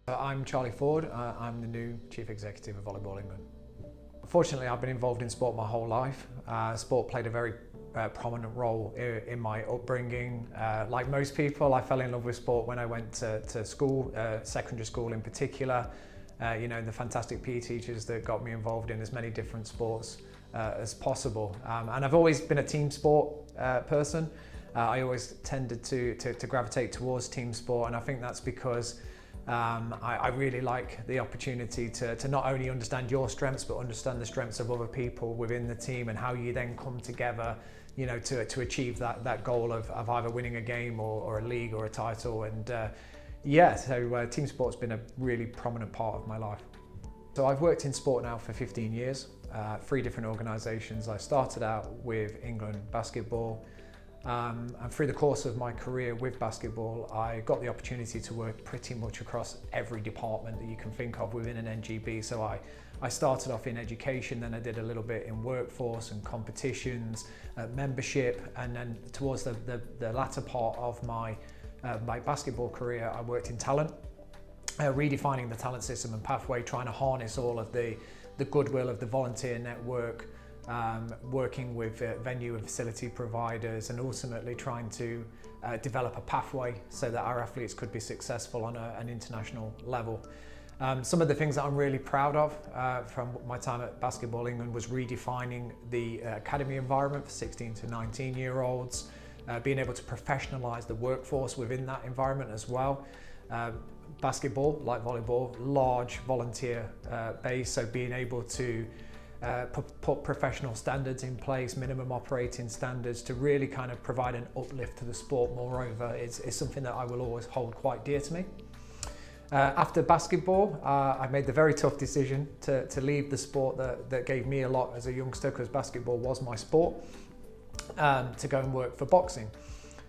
I'm Charlie Ford. I'm the new Chief Executive of Volleyball England. Fortunately, I've been involved in sport my whole life. Sport played a very prominent role in my upbringing. Like most people, I fell in love with sport when I went to school, secondary school in particular. The fantastic PE teachers that got me involved in as many different sports as possible. And I've always been a team sport person. I always tended to gravitate towards team sport, and I think that's because I really like the opportunity to not only understand your strengths, but understand the strengths of other people within the team and how you then come together, to achieve that goal of either winning a game or a league or a title. And so team sport's been a really prominent part of my life. So I've worked in sport now for 15 years, 3 different organisations. I started out with England basketball. And through the course of my career with basketball, I got the opportunity to work pretty much across every department that you can think of within an NGB. So I started off in education, then I did a little bit in workforce and competitions, membership, and then towards the latter part of my basketball career, I worked in talent, redefining the talent system and pathway, trying to harness all of the goodwill of the volunteer network, working with venue and facility providers, and ultimately trying to develop a pathway so that our athletes could be successful on an international level. Some of the things that I'm really proud of from my time at Basketball England was redefining the academy environment for 16 to 19-year-olds, being able to professionalise the workforce within that environment as well. Basketball, like volleyball, large volunteer base, so being able to put professional standards in place, minimum operating standards, to really kind of provide an uplift to the sport. Moreover, is something that I will always hold quite dear to me. After basketball, I made the very tough decision to leave the sport that gave me a lot as a youngster, because basketball was my sport, to go and work for boxing.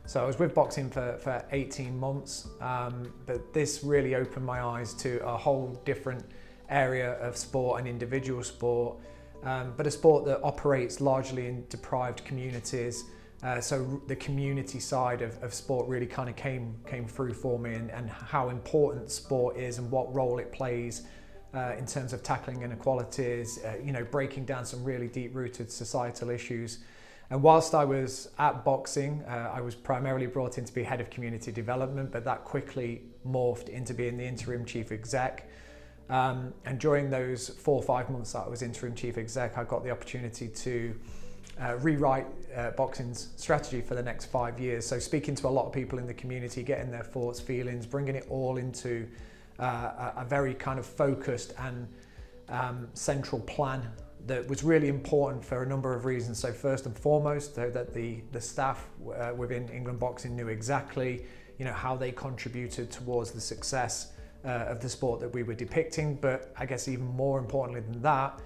So I was with boxing for 18 months, but this really opened my eyes to a whole different area of sport, an individual sport, but a sport that operates largely in deprived communities. So the community side of sport really kind of came through for me, and how important sport is and what role it plays in terms of tackling inequalities, breaking down some really deep-rooted societal issues. And whilst I was at boxing, I was primarily brought in to be head of community development, but that quickly morphed into being the interim chief exec. And during those 4 or 5 months that I was interim chief exec, I got the opportunity to rewrite boxing's strategy for the next 5 years. So speaking to a lot of people in the community, getting their thoughts, feelings, bringing it all into a very kind of focused and central plan that was really important for a number of reasons. So first and foremost, so that the staff within England Boxing knew exactly how they contributed towards the success of the sport that we were depicting. But I guess even more importantly than that,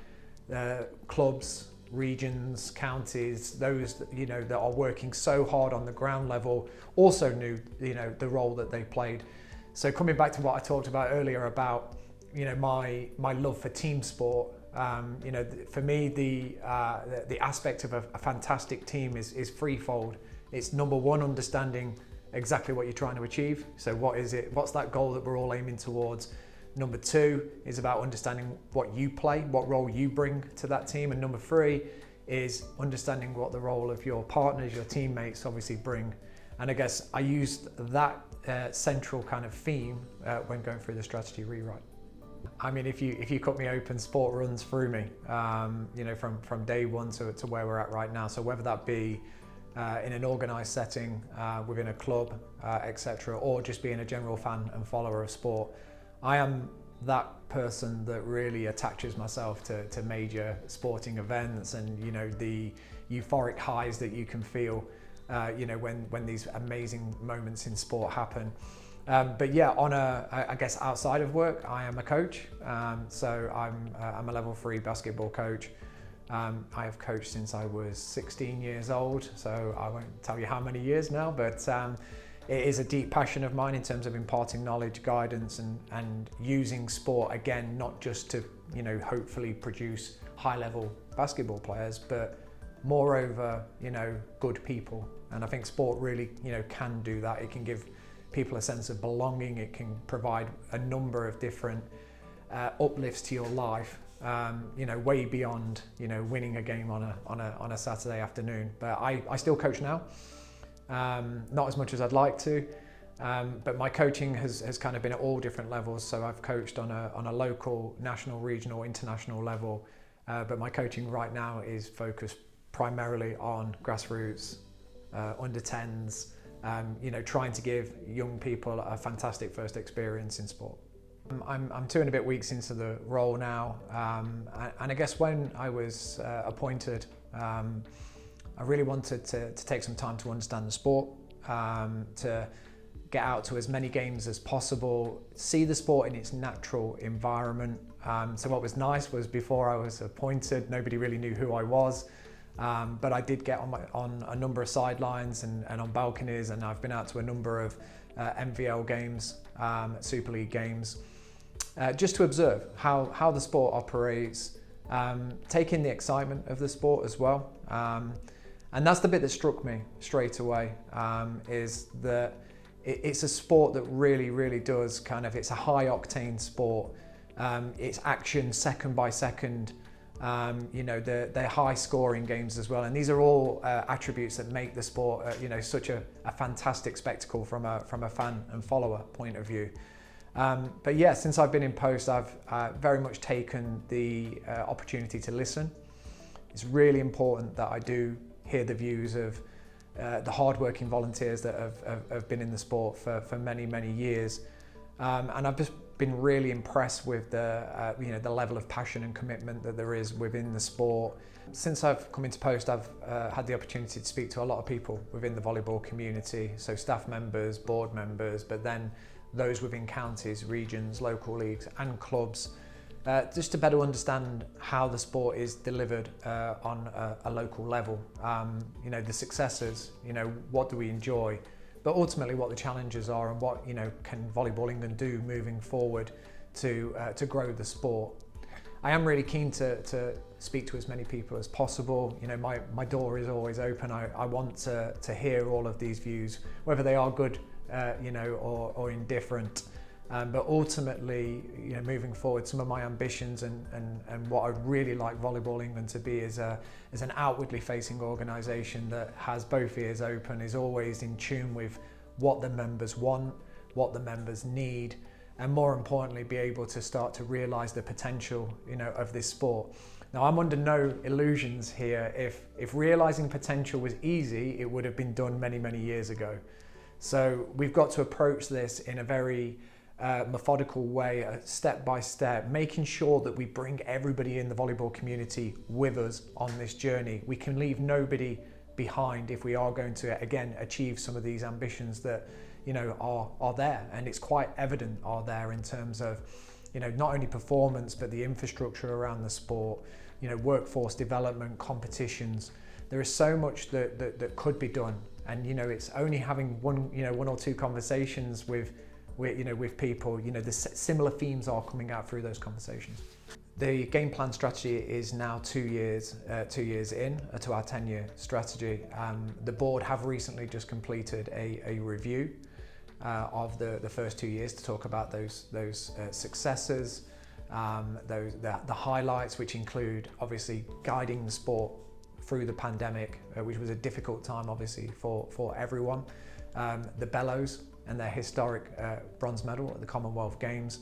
clubs, regions, counties, those that are working so hard on the ground level also knew the role that they played. So coming back to what I talked about earlier about my love for team sport, for me the aspect of a fantastic team is threefold. It's number one, understanding exactly what you're trying to achieve. So what is it? What's that goal that we're all aiming towards? Number 2 is about understanding what you play, what role you bring to that team. And number 3 is understanding what the role of your partners, your teammates obviously bring. And I guess I used that central kind of theme when going through the strategy rewrite. I mean, if you cut me open, sport runs through me, from day one to where we're at right now. So whether that be in an organised setting, within a club, etc., or just being a general fan and follower of sport, I am that person that really attaches myself to major sporting events, and the euphoric highs that you can feel when these amazing moments in sport happen. But yeah, I guess outside of work, I am a coach. So I'm a level 3 basketball coach. I have coached since I was 16 years old, so I won't tell you how many years now, but it is a deep passion of mine in terms of imparting knowledge, guidance, and using sport, again, not just to hopefully produce high-level basketball players, but moreover, good people. And I think sport really can do that. It can give people a sense of belonging. It can provide a number of different uplifts to your life, way beyond, winning a game on a Saturday afternoon. But I still coach now, not as much as I'd like to, but my coaching has kind of been at all different levels. So I've coached on a local, national, regional, international level, but my coaching right now is focused primarily on grassroots, under 10s, trying to give young people a fantastic first experience in sport. I'm 2 and a bit weeks into the role now, and I guess when I was appointed, I really wanted to take some time to understand the sport, to get out to as many games as possible, see the sport in its natural environment. So what was nice was before I was appointed, nobody really knew who I was. But I did get on a number of sidelines and on balconies, and I've been out to a number of MVL games, Super League games, just to observe how the sport operates, take in the excitement of the sport as well. And that's the bit that struck me straight away, is that it's a sport that really does it's a high octane sport. It's action second by second. They're high scoring games as well, and these are all attributes that make the sport such a fantastic spectacle from a fan and follower point of view. But yeah, since I've been in post, I've very much taken the opportunity to listen. It's really important that I do hear the views of the hard-working volunteers that have been in the sport for many years, and I've just been really impressed with the level of passion and commitment that there is within the sport. Since I've come into post, I've had the opportunity to speak to a lot of people within the volleyball community, so staff members, board members, but then those within counties, regions, local leagues and clubs, just to better understand how the sport is delivered on a local level. The successes, what do we enjoy, but ultimately what the challenges are and what can Volleyball England do moving forward to grow the sport. I am really keen to speak to as many people as possible. My door is always open. I want to hear all of these views, whether they are good or indifferent. But ultimately, moving forward, some of my ambitions and what I'd really like Volleyball England to be is an outwardly facing organisation that has both ears open, is always in tune with what the members want, what the members need, and more importantly, be able to start to realise the potential, of this sport. Now, I'm under no illusions here. If realising potential was easy, it would have been done many years ago. So we've got to approach this in a very methodical way, step by step, making sure that we bring everybody in the volleyball community with us on this journey. We can leave nobody behind if we are going to, again, achieve some of these ambitions that are there, and it's quite evident are there in terms of not only performance but the infrastructure around the sport, workforce development, competitions. There is so much that could be done, and it's only having one or two conversations with people, the similar themes are coming out through those conversations. The game plan strategy is now 2 years in to our 10-year strategy. The board have recently just completed a review of the first 2 years to talk about those successes, the highlights, which include obviously guiding the sport through the pandemic, which was a difficult time obviously for everyone, the Bellows and their historic bronze medal at the Commonwealth Games,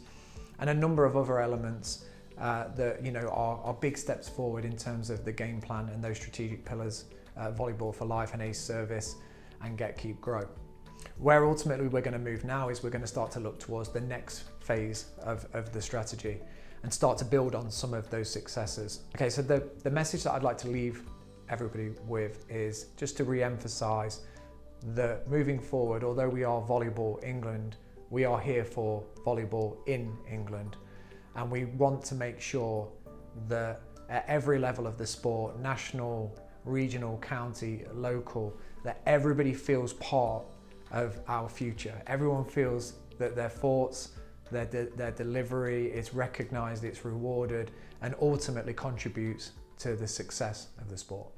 and a number of other elements that are big steps forward in terms of the game plan and those strategic pillars, volleyball for life and ace service and get, keep, grow. Where ultimately we're going to move now is we're going to start to look towards the next phase of the strategy and start to build on some of those successes. Okay, so the message that I'd like to leave everybody with is just to re-emphasize that moving forward, although we are Volleyball England, we are here for volleyball in England, and we want to make sure that at every level of the sport, national, regional, county, local, that everybody feels part of our future. Everyone feels that their thoughts, their delivery is recognised, it's rewarded, and ultimately contributes to the success of the sport.